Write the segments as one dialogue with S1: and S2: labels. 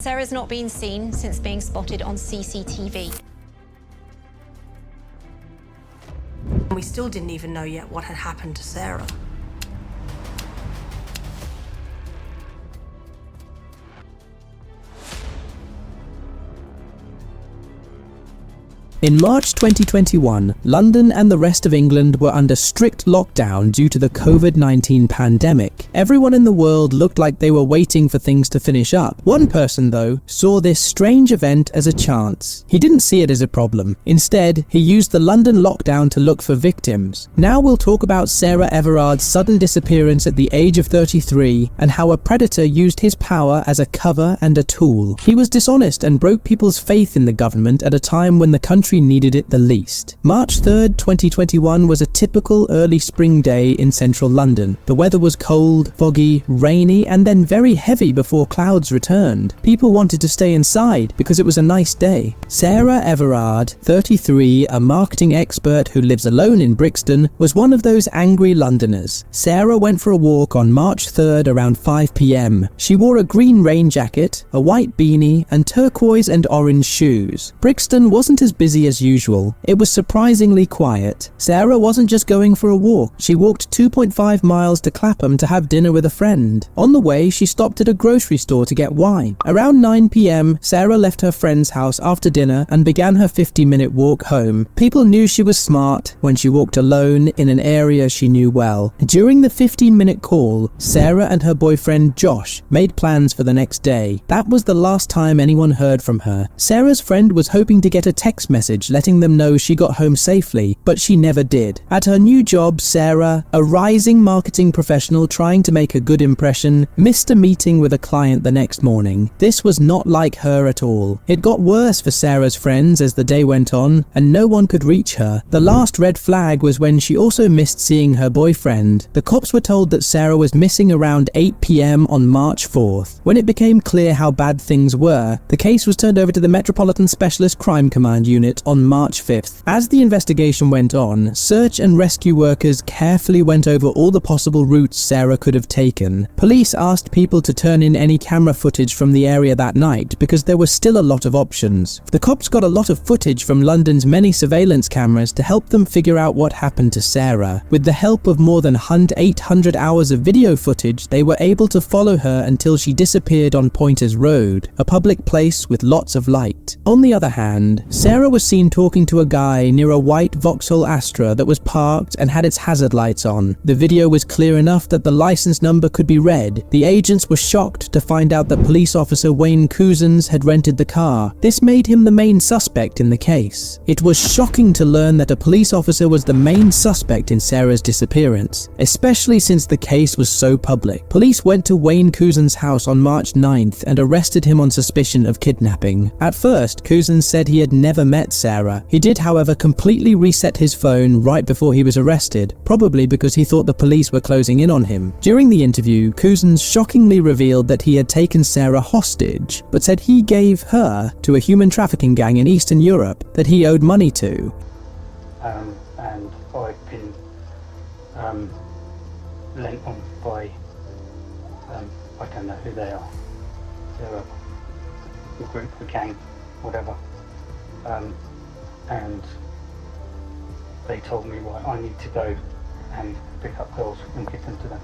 S1: Sarah's not been seen since being spotted on CCTV.
S2: We still didn't even know yet what had happened to Sarah.
S3: In March 2021, London and the rest of England were under strict lockdown due to the COVID-19 pandemic. Everyone in the world looked like they were waiting for things to finish up. One person, though, saw this strange event as a chance. He didn't see it as a problem. Instead, he used the London lockdown to look for victims. Now we'll talk about Sarah Everard's sudden disappearance at the age of 33 and how a predator used his power as a cover and a tool. He was dishonest and broke people's faith in the government at a time when the country needed it the least. March 3rd, 2021 was a typical early spring day in central London. The weather was cold, foggy, rainy, and then very heavy before clouds returned. People wanted to stay inside because it was a nice day. Sarah Everard, 33, a marketing expert who lives alone in Brixton, was one of those angry Londoners. Sarah went for a walk on March 3rd around 5 p.m. She wore a green rain jacket, a white beanie, and turquoise and orange shoes. Brixton wasn't as busy as usual. It was surprisingly quiet. Sarah wasn't just going for a walk. She walked 2.5 miles to Clapham to have dinner with a friend. On the way, she stopped at a grocery store to get wine. Around 9 p.m, Sarah left her friend's house after dinner and began her 50-minute walk home. People knew she was smart when she walked alone in an area she knew well. During the 15-minute call, Sarah and her boyfriend Josh made plans for the next day. That was the last time anyone heard from her. Sarah's friend was hoping to get a text message letting them know she got home safely, but she never did. At her new job, Sarah, a rising marketing professional trying to make a good impression, missed a meeting with a client the next morning. This was not like her at all. It got worse for Sarah's friends as the day went on, and no one could reach her. The last red flag was when she also missed seeing her boyfriend. The cops were told that Sarah was missing around 8 p.m. on March 4th. When it became clear how bad things were, the case was turned over to the Metropolitan Specialist Crime Command Unit on March 5th. As the investigation went on, search and rescue workers carefully went over all the possible routes Sarah could have taken. Police asked people to turn in any camera footage from the area that night because there was still a lot of options. The cops got a lot of footage from London's many surveillance cameras to help them figure out what happened to Sarah. With the help of more than 800 hours of video footage, they were able to follow her until she disappeared on Pointers Road, a public place with lots of light. On the other hand, Sarah was seen talking to a guy near a white Vauxhall Astra that was parked and had its hazard lights on. The video was clear enough that the license number could be read. The agents were shocked to find out that police officer Wayne Couzens had rented the car. This made him the main suspect in the case. It was shocking to learn that a police officer was the main suspect in Sarah's disappearance, especially since the case was so public. Police went to Wayne Couzens' house on March 9th and arrested him on suspicion of kidnapping. At first, Couzens said he had never met Sarah. He did, however, completely reset his phone right before he was arrested, probably because he thought the police were closing in on him. During the interview, Couzens shockingly revealed that he had taken Sarah hostage, but said he gave her to a human trafficking gang in Eastern Europe that he owed money to.
S4: And I've been lent on by, I don't know who they are. They're a group, a gang, whatever. And they told me, well, I need to go and pick up girls and give them to them.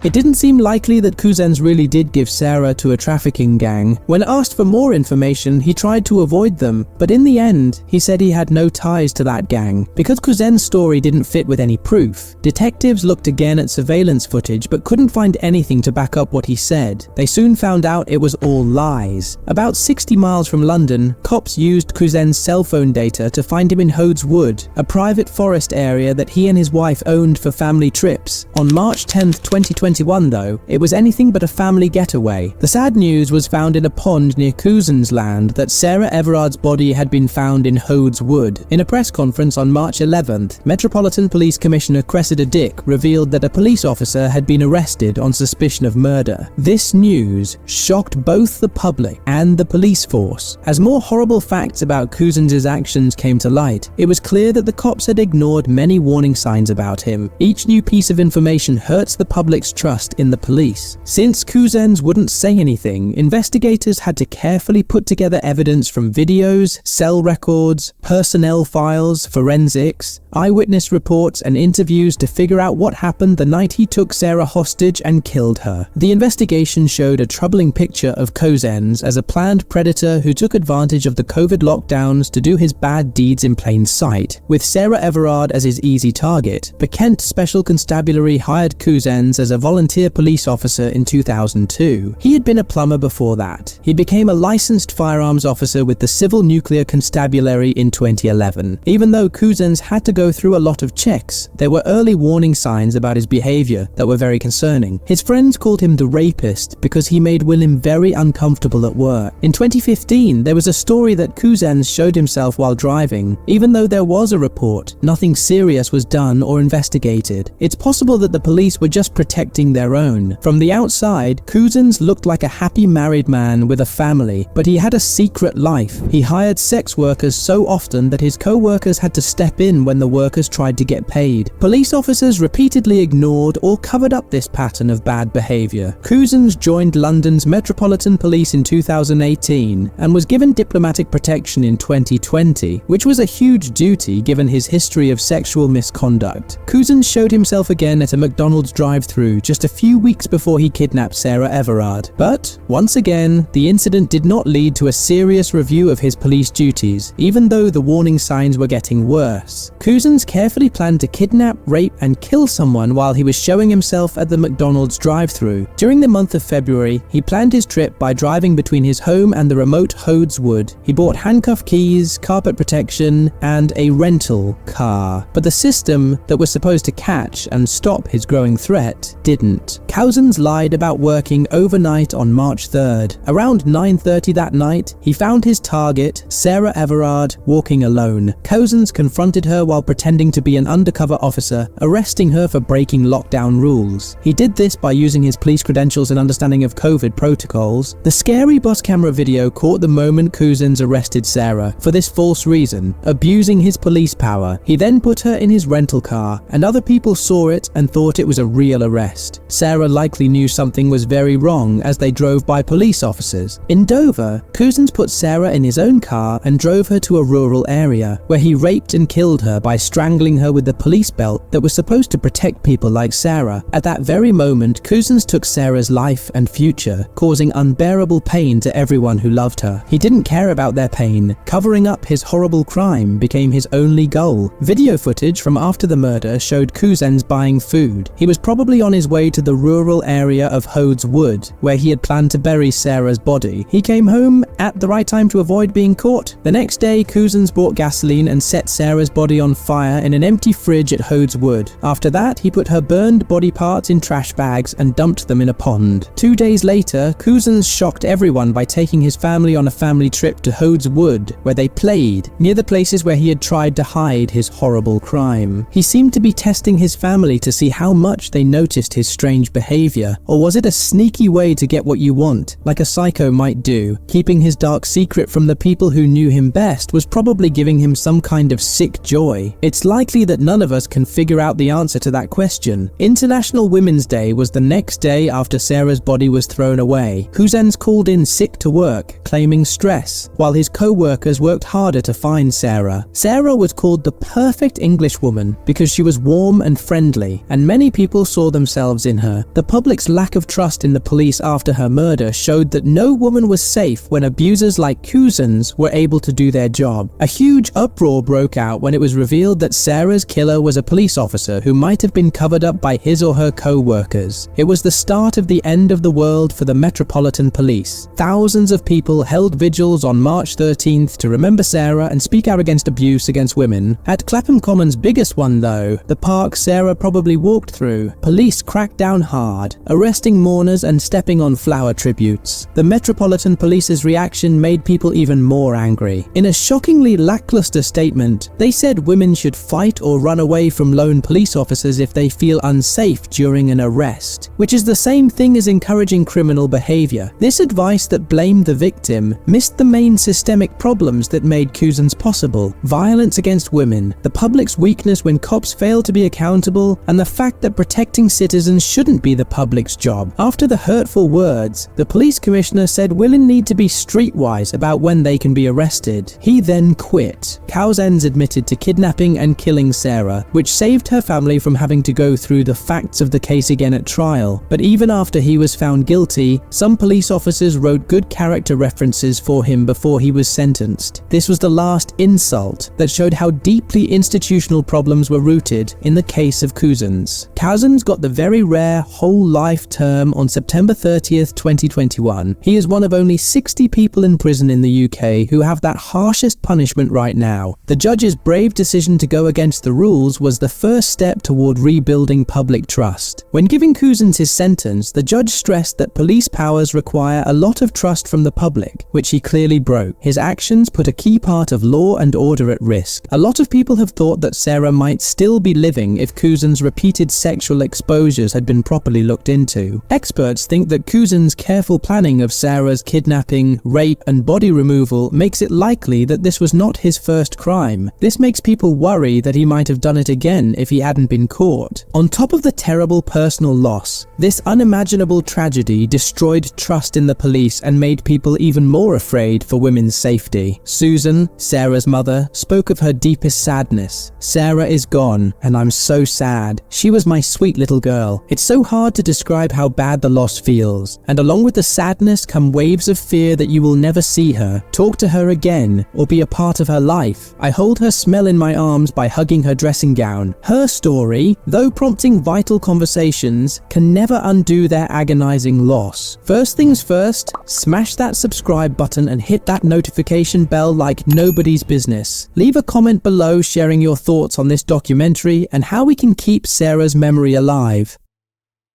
S3: It didn't seem likely that Couzens really did give Sarah to a trafficking gang. When asked for more information, he tried to avoid them, but in the end, he said he had no ties to that gang. Because Couzens' story didn't fit with any proof, detectives looked again at surveillance footage but couldn't find anything to back up what he said. They soon found out it was all lies. About 60 miles from London, cops used Couzens' cell phone data to find him in Hodes Wood, a private forest area that he and his wife owned for family trips. On March 10th, 2021, though, it was anything but a family getaway. The sad news was found in a pond near Couzens' land that Sarah Everard's body had been found in Hodes Wood. In a press conference on March 11th, Metropolitan Police Commissioner Cressida Dick revealed that a police officer had been arrested on suspicion of murder. This news shocked both the public and the police force. As more horrible facts about Couzens' actions came to light, it was clear that the cops had ignored many warning signs about him. Each new piece of information hurts the public's trust in the police. Since Cousins wouldn't say anything, investigators had to carefully put together evidence from videos, cell records, personnel files, forensics, eyewitness reports and interviews to figure out what happened the night he took Sarah hostage and killed her. The investigation showed a troubling picture of Cousins as a planned predator who took advantage of the COVID lockdowns to do his bad deeds in plain sight. With Sarah Everard as his easy target, the Kent Special Constabulary hired Cousins as a volunteer police officer in 2002. He had been a plumber before that. He became a licensed firearms officer with the Civil Nuclear Constabulary in 2011. Even though Cousins had to go through a lot of checks, there were early warning signs about his behavior that were very concerning. His friends called him the rapist because he made Willem very uncomfortable at work. In 2015, there was a story that Cousins showed himself while driving. Even though there was a report, nothing serious was done or investigated. It's possible that the police were just protecting their own. From the outside, Cousins looked like a happy married man with a family, but he had a secret life. He hired sex workers so often that his co-workers had to step in when the workers tried to get paid. Police officers repeatedly ignored or covered up this pattern of bad behavior. Cousins joined London's Metropolitan Police in 2018 and was given diplomatic protection in 2020, which was a huge duty given his history of sexual misconduct. Cousins showed himself again at a McDonald's drive-thru just a few weeks before he kidnapped Sarah Everard. But, once again, the incident did not lead to a serious review of his police duties, even though the warning signs were getting worse. Cousins carefully planned to kidnap, rape, and kill someone while he was showing himself at the McDonald's drive-thru. During the month of February, he planned his trip by driving between his home and the remote Hodes Wood. He bought handcuff keys, carpet protection, and a rental car. But the system that was supposed to catch and stop his growing threat didn't. Cousins lied about working overnight on March 3rd. Around 9:30 that night, he found his target, Sarah Everard, walking alone. Cousins confronted her while pretending to be an undercover officer, arresting her for breaking lockdown rules. He did this by using his police credentials and understanding of COVID protocols. The scary bus camera video caught the moment Cousins arrested Sarah for this false reason, abusing his police power. He then put her in his rental car, and other people saw it and thought it was a real arrest. Sarah likely knew something was very wrong as they drove by police officers. In Dover, Cousins put Sarah in his own car and drove her to a rural area, where he raped and killed her by strangling her with the police belt that was supposed to protect people like Sarah. At that very moment, Cousins took Sarah's life and future, causing unbearable pain to everyone who loved her. He didn't care about their pain. Covering up his horrible crime became his only goal. Video footage from after the murder showed Cousins buying food. He was probably on his way to the rural area of Hodes Wood, where he had planned to bury Sarah's body. He came home at the right time to avoid being caught. The next day, Cousins bought gasoline and set Sarah's body on fire in an empty fridge at Hodes Wood. After that, he put her burned body parts in trash bags and dumped them in a pond. 2 days later, Cousins shocked everyone by taking his family on a family trip to Hodes Wood, where they played, near the places where he had tried to hide his horrible crime. He seemed to be testing his family to see how much they noticed his strange behavior. Or was it a sneaky way to get what you want, like a psycho might do? Keeping his dark secret from the people who knew him best was probably giving him some kind of sick joy. It's likely that none of us can figure out the answer to that question. International Women's Day was the next day after Sarah's body was thrown away. Cousins called in sick to work, claiming stress, while his co-workers worked harder to find Sarah. Sarah was called the perfect Englishwoman because she was warm and friendly, and many people saw themselves in her. The public's lack of trust in the police after her murder showed that no woman was safe when abusers like Cousins were able to do their job. A huge uproar broke out when it was revealed that Sarah's killer was a police officer who might have been covered up by his or her co-workers. It was the start of the end of the world for the Metropolitan Police. Thousands of people held vigils on March 13th to remember Sarah and speak out against abuse against women. At Clapham Common's biggest one though, the park Sarah probably walked through, police cracked down hard, arresting mourners and stepping on flower tributes. The Metropolitan Police's reaction made people even more angry. In a shockingly lackluster statement, they said women should fight or run away from lone police officers if they feel unsafe during an arrest, which is the same thing as encouraging criminal behavior. This advice that blamed the victim missed the main systemic problems that made Cousins possible: violence against women, the public's weakness when cops fail to be accountable, and the fact that protecting citizens Cousins shouldn't be the public's job. After the hurtful words, the police commissioner said women need to be streetwise about when they can be arrested. He then quit. Cousins admitted to kidnapping and killing Sarah, which saved her family from having to go through the facts of the case again at trial. But even after he was found guilty, some police officers wrote good character references for him before he was sentenced. This was the last insult that showed how deeply institutional problems were rooted in the case of Cousins. Cousins got the very rare whole life term on September 30th, 2021. He is one of only 60 people in prison in the UK who have that harshest punishment right now. The judge's brave decision to go against the rules was the first step toward rebuilding public trust. When giving Cousins his sentence, the judge stressed that police powers require a lot of trust from the public, which he clearly broke. His actions put a key part of law and order at risk. A lot of people have thought that Sarah might still be living if Cousins' repeated sexual exposures had been properly looked into. Experts think that Cousins' careful planning of Sarah's kidnapping, rape, and body removal makes it likely that this was not his first crime. This makes people worry that he might have done it again if he hadn't been caught. On top of the terrible personal loss, this unimaginable tragedy destroyed trust in the police and made people even more afraid for women's safety. Susan, Sarah's mother, spoke of her deepest sadness. "Sarah is gone, and I'm so sad. She was my sweet little girl." It's so hard to describe how bad the loss feels, and along with the sadness come waves of fear that you will never see her, talk to her again, or be a part of her life. I hold her smell in my arms by hugging her dressing gown. Her story, though prompting vital conversations, can never undo their agonizing loss. First things first, smash that subscribe button and hit that notification bell like nobody's business. Leave a comment below sharing your thoughts on this documentary and how we can keep Sarah's memory alive.